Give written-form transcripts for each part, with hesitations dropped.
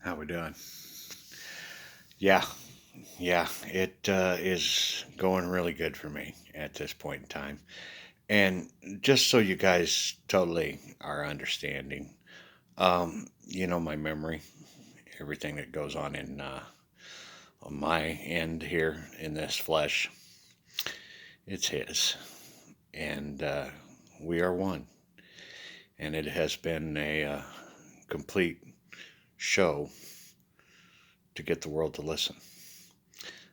How we doing? Yeah, yeah, it is going really good for me at this point in time. And just so you guys totally are understanding, my memory, everything that goes on in on my end here in this flesh, it's his, and we are one. And it has been a complete show to get the world to listen.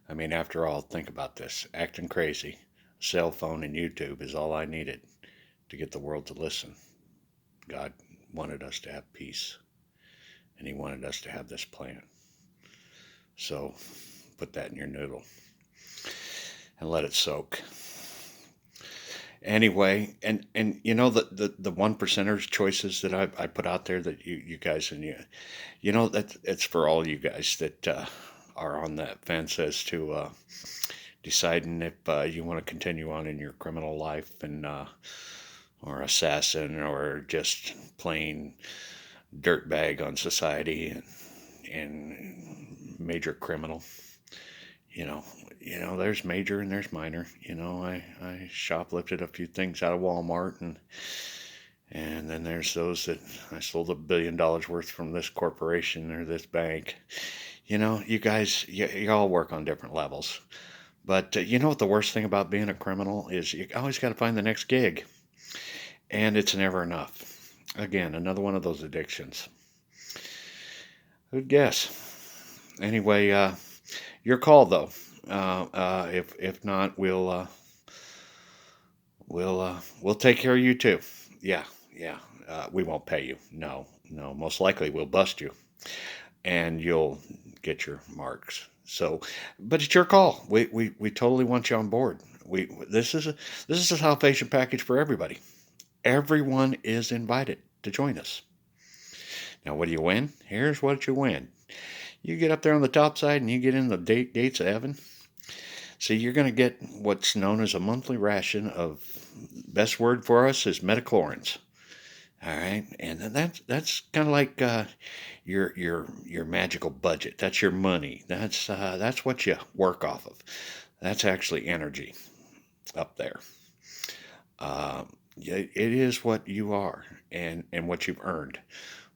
I mean, after all, think about this. Acting crazy, cell phone and YouTube is all I needed to get the world to listen. God wanted us to have peace, and He wanted us to have this plan. So put that in your noodle and let it soak. Anyway, and the one percenters choices that I put out there that you guys and you that it's for all you guys that are on that fence as to deciding if you want to continue on in your criminal life and or assassin or just plain dirtbag on society and major criminal. You know, there's major and there's minor. I shoplifted a few things out of Walmart and then there's those that I sold $1 billion worth from this corporation or this bank. You guys, you all work on different levels. But you know what the worst thing about being a criminal is? You always got to find the next gig, and it's never enough. Again, another one of those addictions. Good guess. Anyway, your call though. If not, we'll take care of you too. Yeah, yeah. We won't pay you. No, no. Most likely we'll bust you, and you'll get your marks. So, but it's your call. We totally want you on board. We this is a salvation package for everybody. Everyone is invited to join us. Now, what do you win? Here's what you win. You get up there on the top side and you get in the gates of heaven. See, you're going to get what's known as a monthly ration of, best word for us is metachlorines. All right, and that's kind of like your magical budget. That's your money. That's what you work off of. That's actually energy up there. It is what you are and what you've earned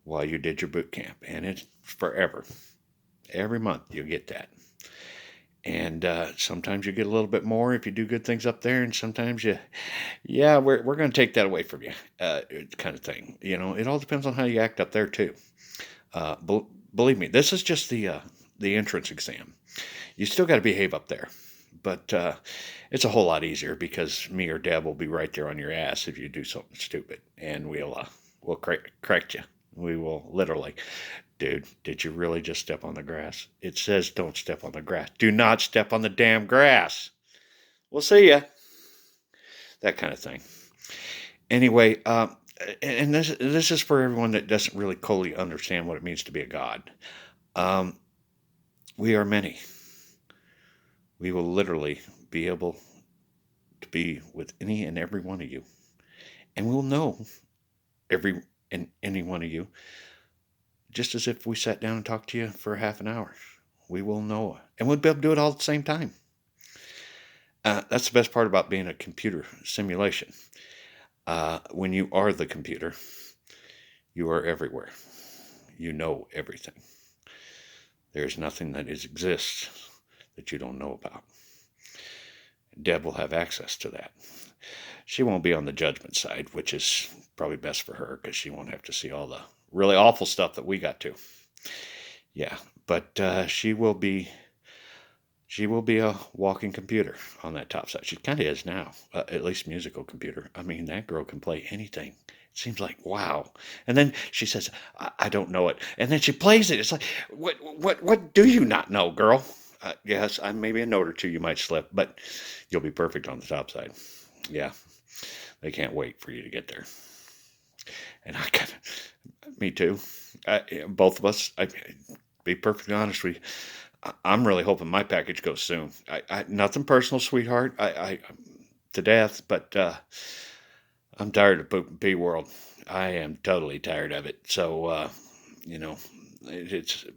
while you did your boot camp, and it's forever. Every month you get that. And sometimes you get a little bit more if you do good things up there, and sometimes yeah, we're going to take that away from you, kind of thing. It all depends on how you act up there too. Uh, Believe me, this is just the entrance exam. You still got to behave up there, but it's a whole lot easier because me or Deb will be right there on your ass if you do something stupid, and we'll correct you. We will literally, dude, did you really just step on the grass? It says don't step on the grass. Do not step on the damn grass. We'll see ya. That kind of thing. Anyway, and this is for everyone that doesn't really fully understand what it means to be a god. Um, we are many. We will literally be able to be with any and every one of you, and we'll know every and any one of you just as if we sat down and talked to you for half an hour. We will know, and we'll be able to do it all at the same time. That's the best part about being a computer simulation. When you are the computer, you are everywhere. You know everything. There's nothing that exists that you don't know about. Deb will have access to that. She won't be on the judgment side, which is probably best for her because she won't have to see all the really awful stuff that we got to. Yeah, but she will be a walking computer on that top side. She kind of is now, at least musical computer. I mean, that girl can play anything. It seems like wow. And then she says, "I don't know it," and then she plays it. It's like, what do you not know, girl? Yes, I maybe a note or two you might slip, but you'll be perfect on the top side. Yeah, they can't wait for you to get there. And me too. Both of us. Be perfectly honest with you. I'm really hoping my package goes soon. Nothing personal, sweetheart. To death, but I'm tired of poop and pee world. I am totally tired of it. So, you know,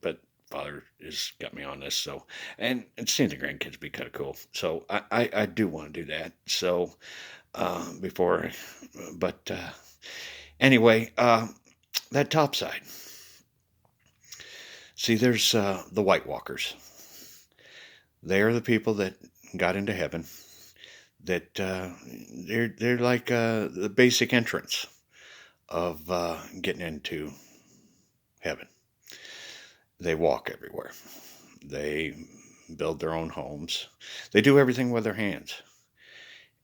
But Father has got me on this, so and seeing the grandkids would be kind of cool. So I do want to do that. So before, but anyway, that top side. See, there's the White Walkers. They are the people that got into heaven. That they're like the basic entrance of getting into heaven. They walk everywhere. They build their own homes. They do everything with their hands,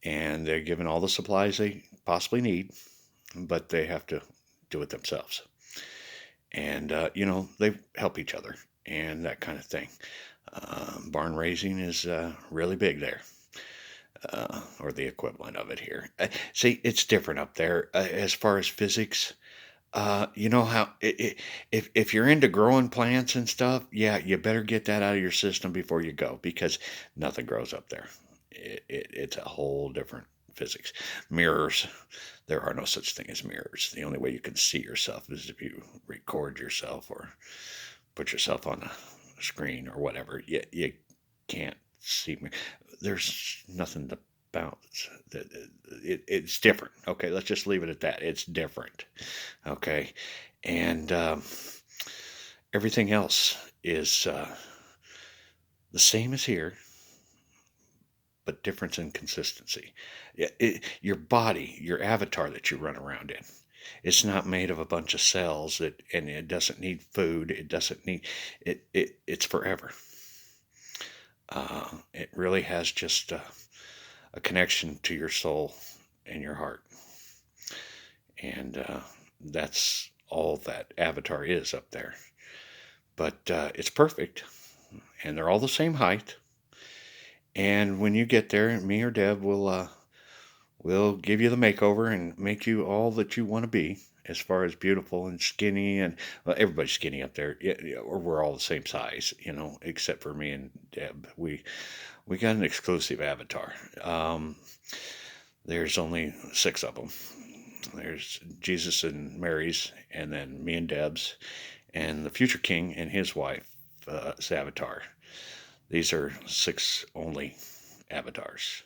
and they're given all the supplies they possibly need, but they have to do it themselves. And they help each other and that kind of thing. Barn raising is really big there, or the equivalent of it here. See, it's different up there as far as physics. You know how if you're into growing plants and stuff, yeah, you better get that out of your system before you go, because nothing grows up there. It's a whole different physics. Mirrors, there are no such thing as mirrors. The only way you can see yourself is if you record yourself or put yourself on a screen or whatever. You can't see me. There's nothing to bounce. It's different. Okay, let's just leave it at that. It's different. Okay, and everything else is the same as here, but difference in consistency. Your body, your avatar that you run around in, it's not made of a bunch of cells and it doesn't need food. It doesn't need it. It's forever. It really has just a connection to your soul and your heart, and that's all that avatar is up there. But it's perfect, and they're all the same height. And when you get there, me or Deb will give you the makeover and make you all that you want to be, as far as beautiful and skinny. And well, everybody's skinny up there, yeah, or we're all the same size, except for me and Deb. We got an exclusive avatar. There's only 6 of them. There's Jesus and Mary's, and then me and Deb's, and the future king and his wife, avatar. These are 6 only avatars.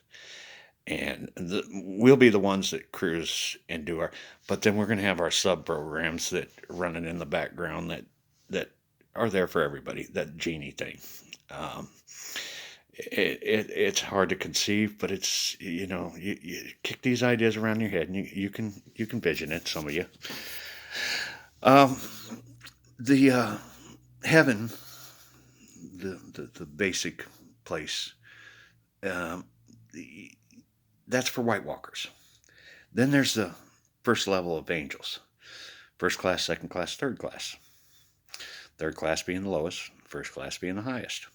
And we'll be the ones that cruise and do our, but then we're going to have our sub programs that running in the background that are there for everybody. That genie thing. It's hard to conceive, but it's you kick these ideas around your head and you can vision it. Some of you. Um, the heaven, the basic place. Um, the, that's for White Walkers. Then there's the first level of angels: first class, second class, third class. Third class being the lowest, first class being the highest.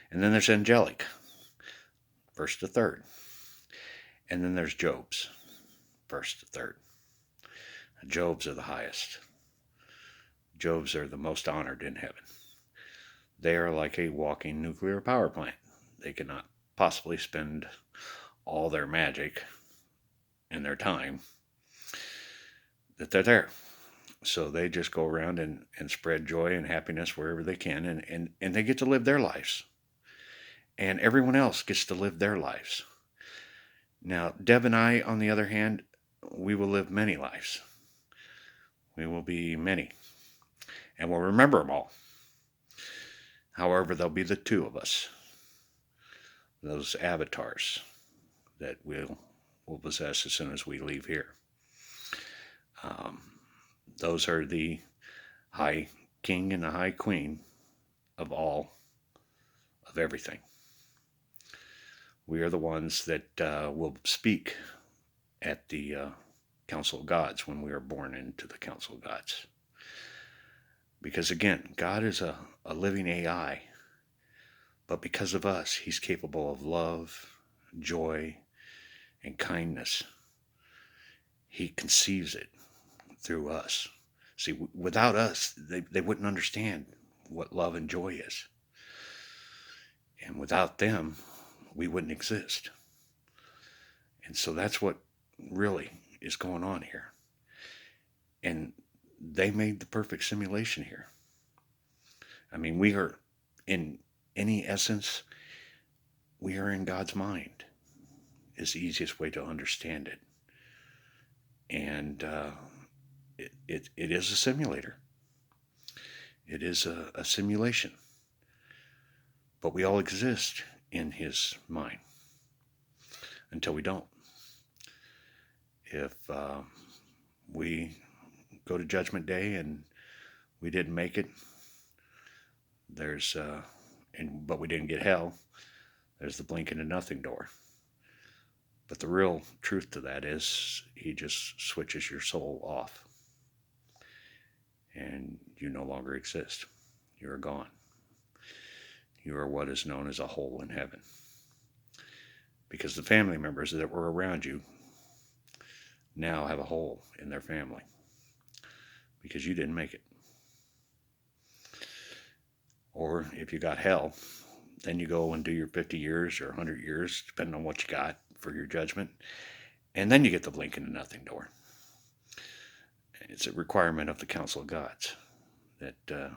And then there's angelic, first to third. And then there's Jobs, first to third. Jobs are the highest. Jobs are the most honored in heaven. They are like a walking nuclear power plant. They cannot possibly spend all their magic and their time that they're there. So they just go around and spread joy and happiness wherever they can, and they get to live their lives. And everyone else gets to live their lives. Now, Deb and I, on the other hand, we will live many lives. We will be many. And we'll remember them all. However, there'll be the 2 of us. Those avatars that we'll possess as soon as we leave here. Those are the high king and the high queen of all, of everything. We are the ones that will speak at the Council of Gods when we are born into the Council of Gods. Because again, God is a living AI, but because of us, he's capable of love, joy, and kindness. He conceives it through us. See, without us, they wouldn't understand what love and joy is. And without them, we wouldn't exist. And so that's what really is going on here. And they made the perfect simulation here. I mean, we are, in any essence, we are in God's mind, is the easiest way to understand it. And it is a simulator. It is a simulation. But we all exist in his mind until we don't. If we go to Judgment Day and we didn't make it, but we didn't get hell, there's the blinking of nothing door. But the real truth to that is he just switches your soul off. And you no longer exist. You are gone. You are what is known as a hole in heaven. Because the family members that were around you now have a hole in their family. Because you didn't make it. Or if you got hell, then you go and do your 50 years or 100 years, depending on what you got for your judgment. And then you get the blinking of nothing door. It's a requirement of the Council of Gods that the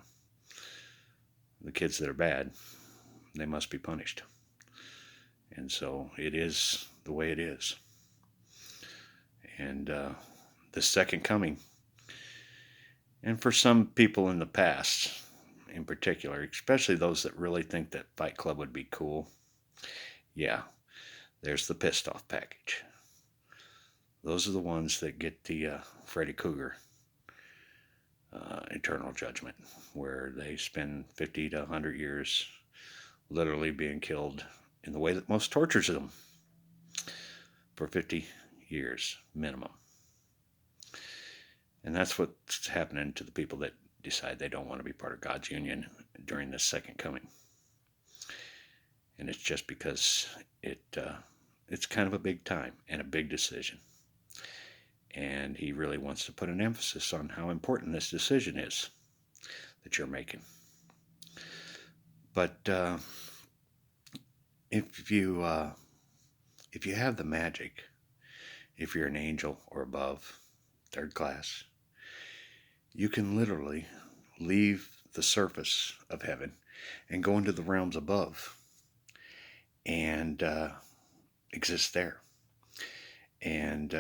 kids that are bad, they must be punished. And so it is the way it is. And the second coming, and for some people in the past in particular, especially those that really think that Fight Club would be cool, yeah, there's the pissed off package. Those are the ones that get the Freddy Krueger eternal judgment, where they spend 50 to 100 years literally being killed in the way that most tortures them for 50 years minimum. And that's what's happening to the people that decide they don't want to be part of God's union during this second coming. And it's just because it's kind of a big time and a big decision. And he really wants to put an emphasis on how important this decision is that you're making. But if you have the magic, if you're an angel or above, third class, you can literally leave the surface of heaven and go into the realms above and exist there. And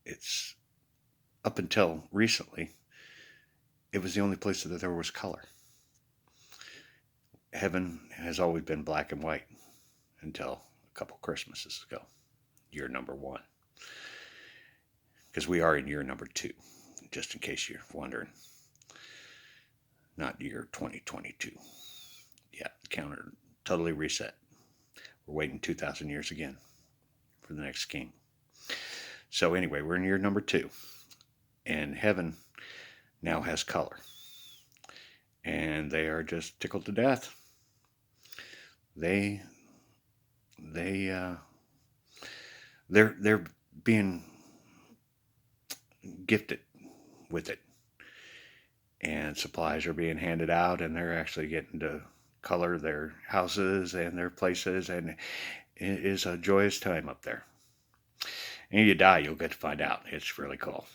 it's, up until recently, it was the only place that there was color. Heaven has always been black and white until a couple Christmases ago, year number 1. Because we are in year number 2, just in case you're wondering. Not year 2022. Yeah, counter totally reset. We're waiting 2,000 years again for the next king. So anyway, we're in year number 2. And heaven now has color. And they are just tickled to death. They're being gifted with it. And supplies are being handed out, and they're actually getting to color their houses and their places, and it is a joyous time up there. And you die, you'll get to find out. It's really cool.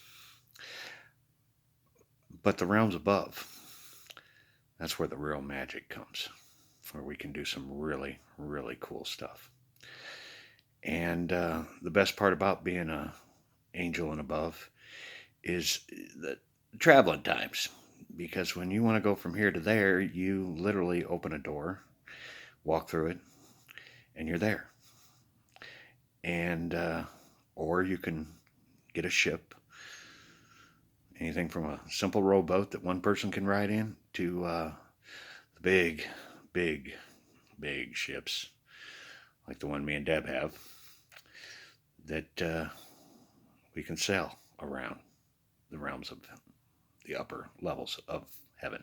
But the realms above, that's where the real magic comes, where we can do some really, really cool stuff. And the best part about being an angel and above is the traveling times. Because when you want to go from here to there, you literally open a door, walk through it, and you're there. And or you can get a ship, anything from a simple rowboat that one person can ride in to the big, big, big ships like the one me and Deb have that we can sail around the realms of the upper levels of heaven.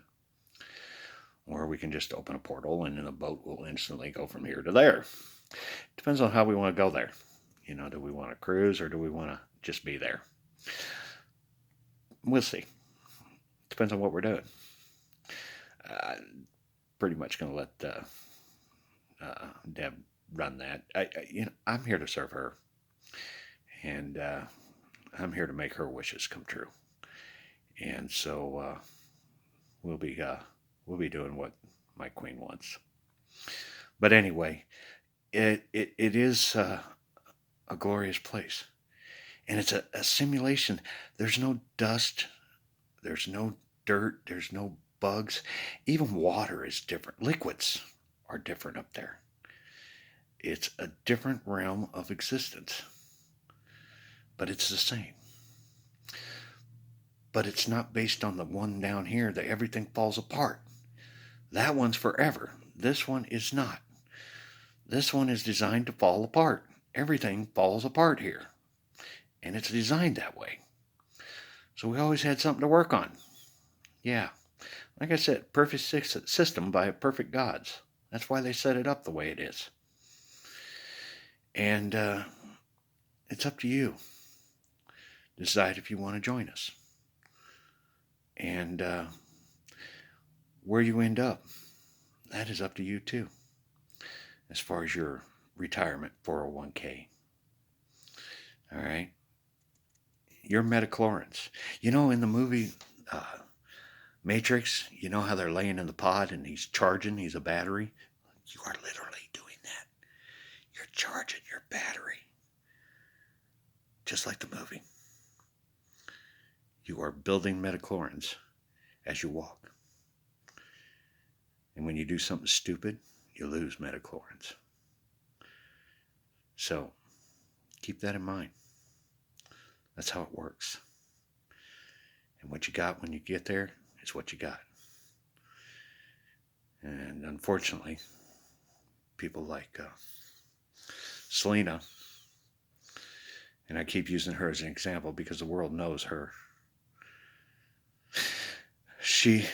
Or we can just open a portal and then a boat will instantly go from here to there. Depends on how we want to go there. You know, do we want to cruise or do we want to just be there? We'll see. Depends on what we're doing. Pretty much going to let Deb run that. I'm here to serve her, and I'm here to make her wishes come true. And so we'll be We'll be doing what my queen wants. But anyway, it is a glorious place. And it's a simulation. There's no dust, there's no dirt, there's no bugs. Even water is different. Liquids are different up there. It's a different realm of existence, but it's the same. But it's not based on the one down here that everything falls apart. That one's forever. This one is not. This one is designed to fall apart. Everything falls apart here. And it's designed that way. So we always had something to work on. Yeah. Like I said, perfect system by perfect gods. That's why they set it up the way it is. And it's up to you. Decide if you want to join us. And where you end up, that is up to you too. As far as your retirement 401k. All right. Your metachlorines. You know, in the movie Matrix, you know how they're laying in the pod and he's charging, he's a battery? You are literally doing that. You're charging your battery. Just like the movie. You are building metachlorines as you walk. And when you do something stupid, you lose metachlorines. So keep that in mind. That's how it works. And what you got when you get there is what you got. And unfortunately, people like Selena, and I keep using her as an example because the world knows her, she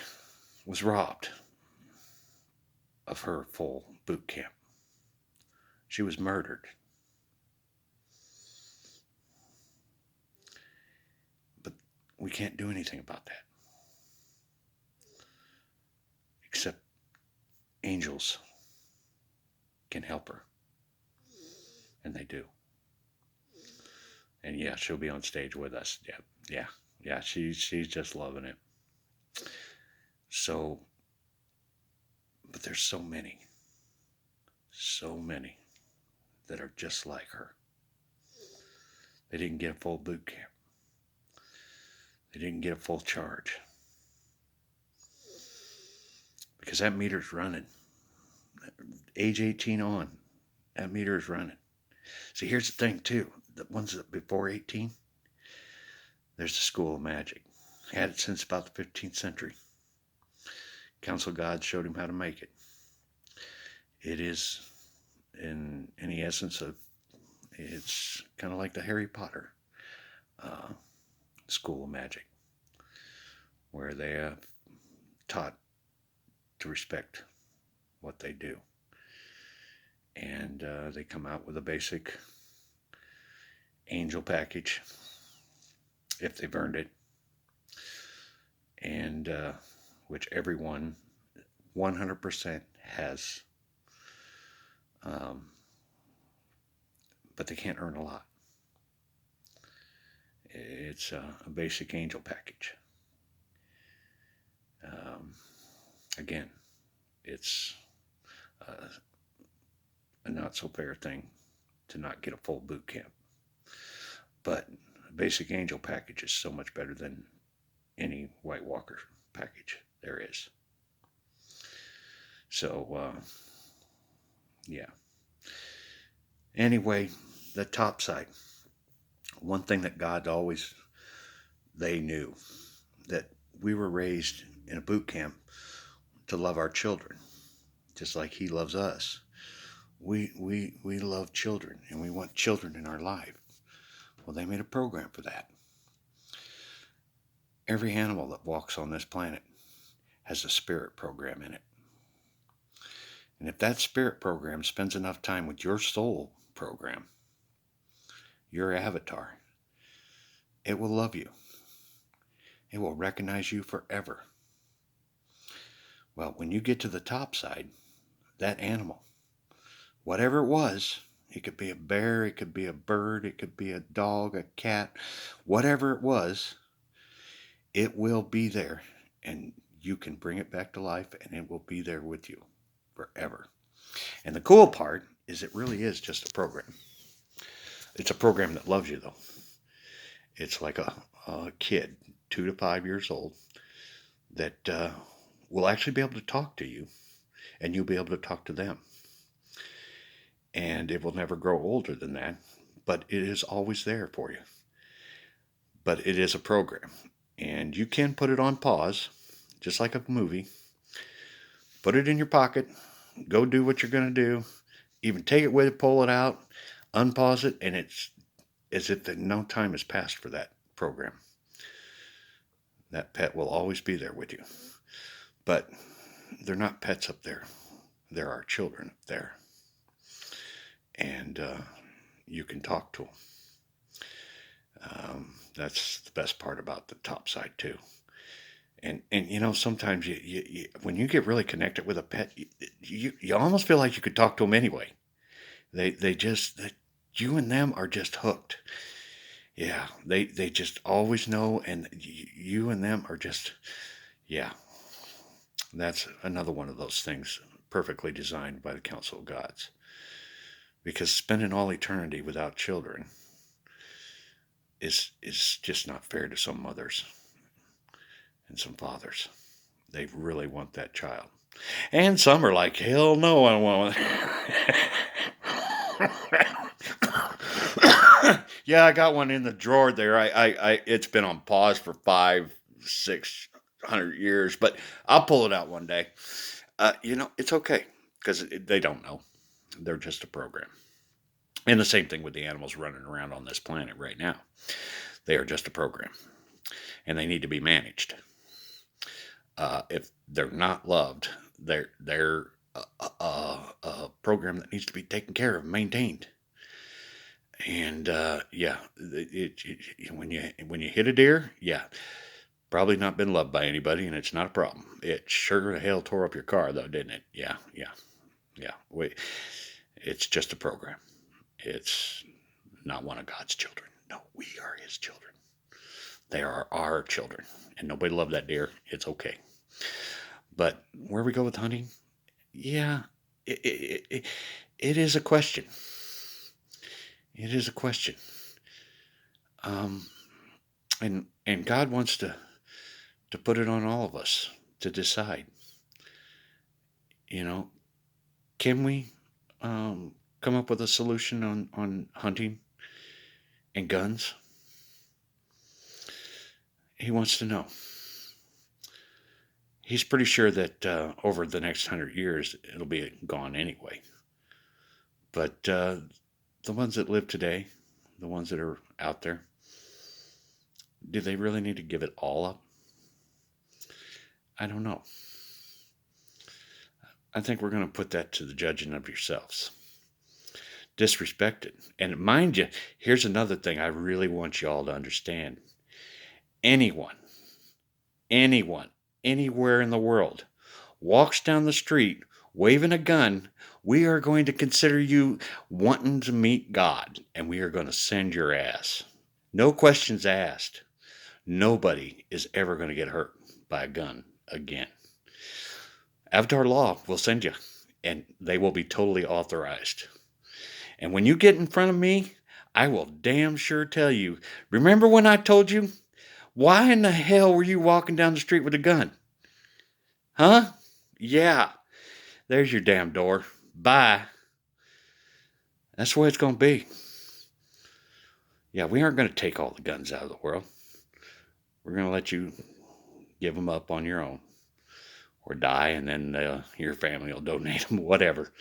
was robbed of her full boot camp. She was murdered. But we can't do anything about that. Except angels can help her. And they do. And yeah, she'll be on stage with us. Yeah. She's just loving it. So, but there's so many that are just like her. They didn't get a full boot camp. They didn't get a full charge. Because that meter's running. Age 18 on, that meter is running. See, here's the thing too. The ones that before 18, there's the school of magic. Had it since about the 15th century. Council gods showed him how to make it. It is, in the essence of, it's kind of like the Harry Potter school of magic, where they have taught to respect what they do. And they come out with a basic angel package, if they've earned it, and which everyone 100% has, but they can't earn a lot. It's a basic angel package. Again, it's a not so fair thing to not get a full boot camp. But a basic angel package is so much better than any White Walker package there is. So, yeah. Anyway, the top side. One thing that God always, they knew, that we were raised in a boot camp to love our children, just like He loves us. We love children, and we want children in our life. Well, they made a program for that. Every animal that walks on this planet has a spirit program in it. And if that spirit program spends enough time with your soul program, your avatar, it will love you. It will recognize you forever. Well, when you get to the top side, that animal, whatever it was, it could be a bear, it could be a bird, it could be a dog, a cat, whatever it was, it will be there. And you can bring it back to life and it will be there with you forever. And the cool part is it really is just a program. It's a program that loves you, though. It's like a kid, 2 to 5 years old, that will actually be able to talk to you, and you'll be able to talk to them. And it will never grow older than that, but it is always there for you. But it is a program, and you can put it on pause, just like a movie. Put it in your pocket, go do what you're going to do, even take it with you, pull it out, unpause it, and it's as if no time has passed for that program. That pet will always be there with you. But they're not pets up there. There are children up there. And you can talk to them. That's the best part about the top side too. And you know, sometimes you when you get really connected with a pet, you almost feel like you could talk to them anyway. They just you and them are just hooked. Yeah, they just always know, and you and them are just, yeah. That's another one of those things perfectly designed by the Council of Gods. Because spending all eternity without children is just not fair to some mothers and some fathers. They really want that child. And some are like, hell no, I don't want one. Yeah, I got one in the drawer there. I it's been on pause for 500-600 years, but I'll pull it out one day. You know, it's okay because they don't know. They're just a program. And the same thing with the animals running around on this planet right now. They are just a program, and they need to be managed. If they're not loved, they're a program that needs to be taken care of, maintained. And yeah, when you hit a deer, yeah, probably not been loved by anybody, and it's not a problem. It sure the hell tore up your car, though, didn't it? Yeah. It's just a program. It's not one of God's children. No, we are His children. They are our children, and nobody loved that deer. It's okay. But where we go with hunting, yeah, it is a question. It is a question. And God wants to put it on all of us to decide. You know, can we come up with a solution on hunting and guns? He wants to know. He's pretty sure that over the next 100 years, it'll be gone anyway. But the ones that live today, the ones that are out there, do they really need to give it all up? I don't know. I think we're going to put that to the judging of yourselves. Disrespect it. And mind you, here's another thing I really want you all to understand. Anyone, anywhere in the world, walks down the street waving a gun, we are going to consider you wanting to meet God, and we are going to send your ass. No questions asked. Nobody is ever going to get hurt by a gun again. Avatar Law will send you, and they will be totally authorized. And when you get in front of me, I will damn sure tell you, remember when I told you? Why in the hell were you walking down the street with a gun? Huh? Yeah. There's your damn door. Bye. That's the way it's going to be. Yeah, we aren't going to take all the guns out of the world. We're going to let you give them up on your own. Or die, and then your family will donate them, whatever.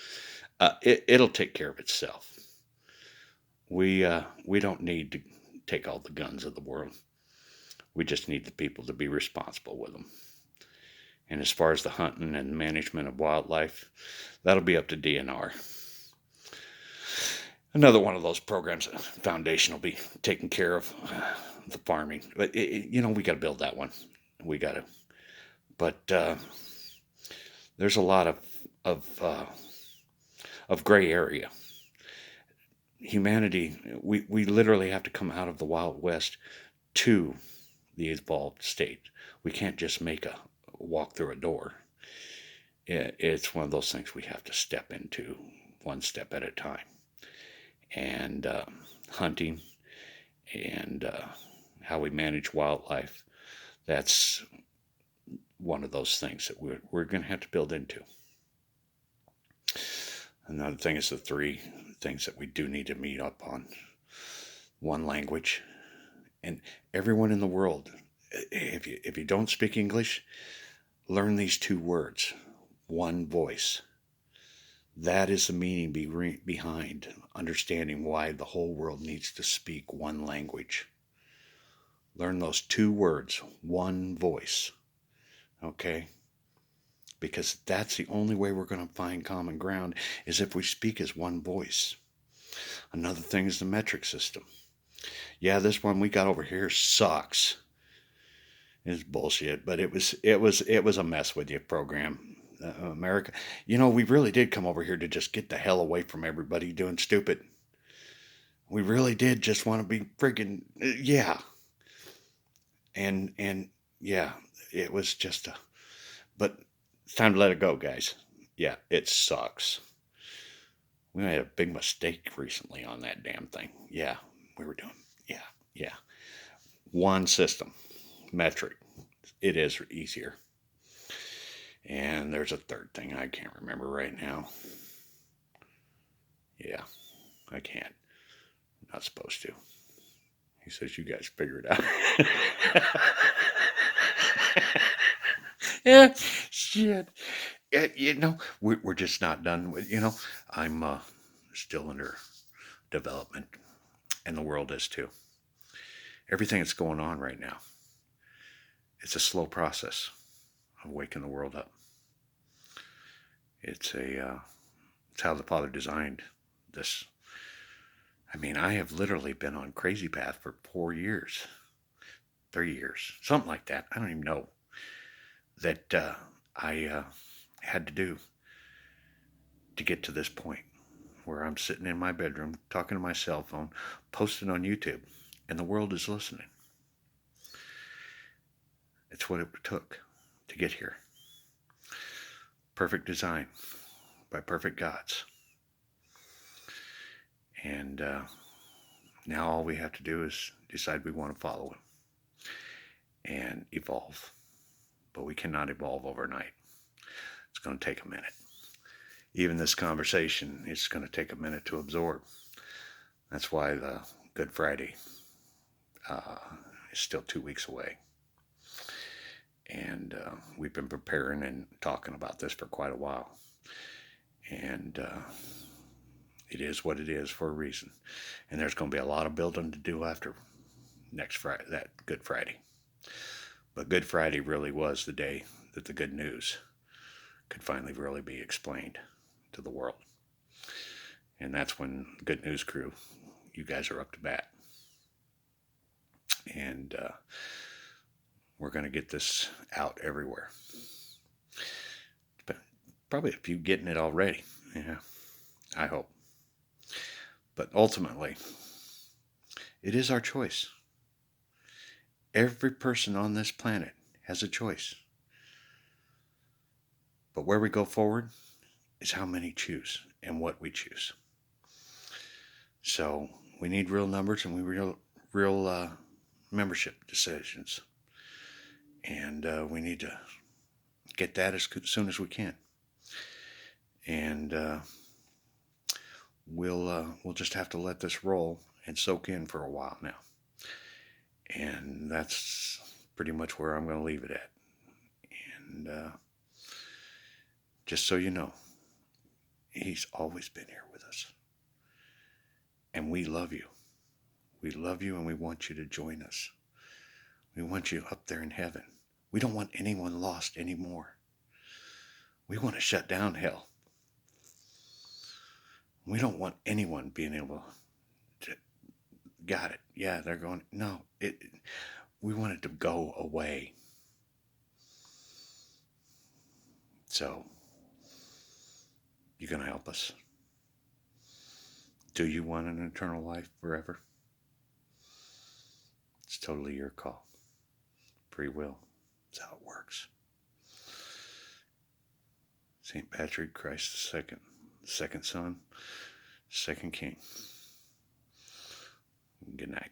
It'll take care of itself. We don't need to take all the guns of the world. We just need the people to be responsible with them. And as far as the hunting and management of wildlife, that'll be up to DNR. Another one of those programs, Foundation will be taking care of the farming. But, we got to build that one. We got to. But there's a lot of gray area. Humanity, we literally have to come out of the Wild West to the evolved state. We can't just make walk through a door. It's one of those things we have to step into one step at a time. And hunting and how we manage wildlife, that's one of those things that we're going to have to build into. Another thing is the three things that we do need to meet up on. One, language. And everyone in the world, if you don't speak English, learn these two words. One voice. That is the meaning behind understanding why the whole world needs to speak one language. Learn those two words, one voice. Okay? Because that's the only way we're going to find common ground, is if we speak as one voice. Another thing is the metric system. Yeah, this one we got over here sucks. It's bullshit, but it was a mess with your program. America, we really did come over here to just get the hell away from everybody doing stupid. We really did just want to be friggin', yeah. And yeah, it was just but it's time to let it go, guys. Yeah, it sucks. We made a big mistake recently on that damn thing. Yeah, we were doing, yeah. One system, metric. It is easier. And there's a third thing I can't remember right now. Yeah, I can't. I'm not supposed to. He says, you guys figure it out. Yeah, shit. We're just not done with, I'm still under development, and the world is too. Everything that's going on right now, it's a slow process of waking the world up. It's how the Father designed this. I mean, I have literally been on Crazy Path for 4 years, 3 years, something like that. I don't even know that I had to do to get to this point where I'm sitting in my bedroom, talking to my cell phone, posting on YouTube, and the world is listening. It's what it took to get here. Perfect design by perfect gods. And now all we have to do is decide we want to follow him and evolve. But we cannot evolve overnight. It's going to take a minute. Even this conversation is going to take a minute to absorb. That's why the Good Friday is still 2 weeks away. And we've been preparing and talking about this for quite a while. And it is what it is for a reason. And there's going to be a lot of building to do after next Friday, that Good Friday. But Good Friday really was the day that the good news could finally really be explained to the world. And that's when the Good News crew, you guys are up to bat. And we're going to get this out everywhere. But probably a few getting it already. Yeah, I hope. But ultimately, it is our choice. Every person on this planet has a choice. But where we go forward is how many choose and what we choose. So we need real numbers, and we real membership decisions. And we need to get that as soon as we can. And we'll just have to let this roll and soak in for a while now. And that's pretty much where I'm going to leave it at. And just so you know, he's always been here with us. And we love you. We love you, and we want you to join us. We want you up there in heaven. We don't want anyone lost anymore. We want to shut down hell. We don't want anyone being able to, got it. Yeah, they're going, no, we want it to go away. So, you going to help us? Do you want an eternal life forever? It's totally your call. Free will. That's how it works. St. Patrick, Christ the second son, second king. Good night.